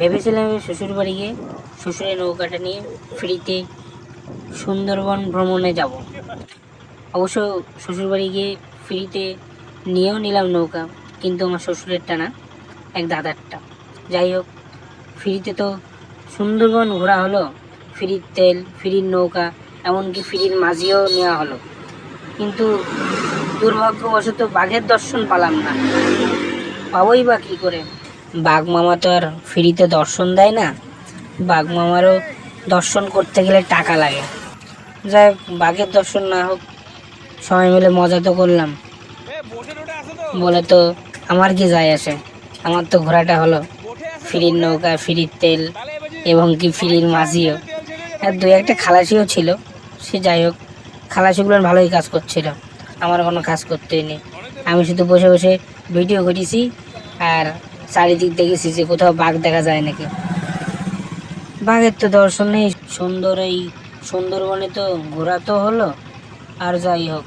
ভেবেছিলাম শ্বশুর বাড়ি গিয়ে শ্বশুরের নৌকাটা নিয়ে ফ্রিতে সুন্দরবন ভ্রমণে যাব। অবশ্য শ্বশুরবাড়ি গিয়ে ফ্রিতে নিয়েও নিলাম নৌকা, কিন্তু আমার শ্বশুরের টানা এক দাদারটা। যাই হোক, ফ্রিতে তো সুন্দরবন ঘোরা হলো, ফ্রির তেল, ফ্রির নৌকা, এমনকি ফ্রির মাঝিও নেওয়া হলো, কিন্তু দুর্ভাগ্যবশত বাঘের দর্শন পালাম না। পাবোই বা কী করে? বাঘ মামা তো আর ফ্রিতে দর্শন দেয় না, বাঘ মামারও দর্শন করতে গেলে টাকা লাগে। যাই হোক, বাঘের দর্শন না হোক, সবাই মিলে মজা তো করলাম বলে তো আমার কি যায় আসে। আমার তো ঘোরাটা হলো ফ্রির নৌকা, ফ্রির তেল এবং কি ফ্রির মাঝিও, আর দু একটা খালাসিও ছিল। সে যাই হোক, খালাসিগুলো ভালোই কাজ করছিল, আমার কোনো কাজ করতেই নেই। আমি শুধু বসে বসে ভিডিও করেছি আর চারিদিক দেখেছি যে কোথাও বাঘ দেখা যায় নাকি। বাঘের তো দর্শন নেই। এই সুন্দরবনে তো ঘোরা তো হলো, আর যাই হোক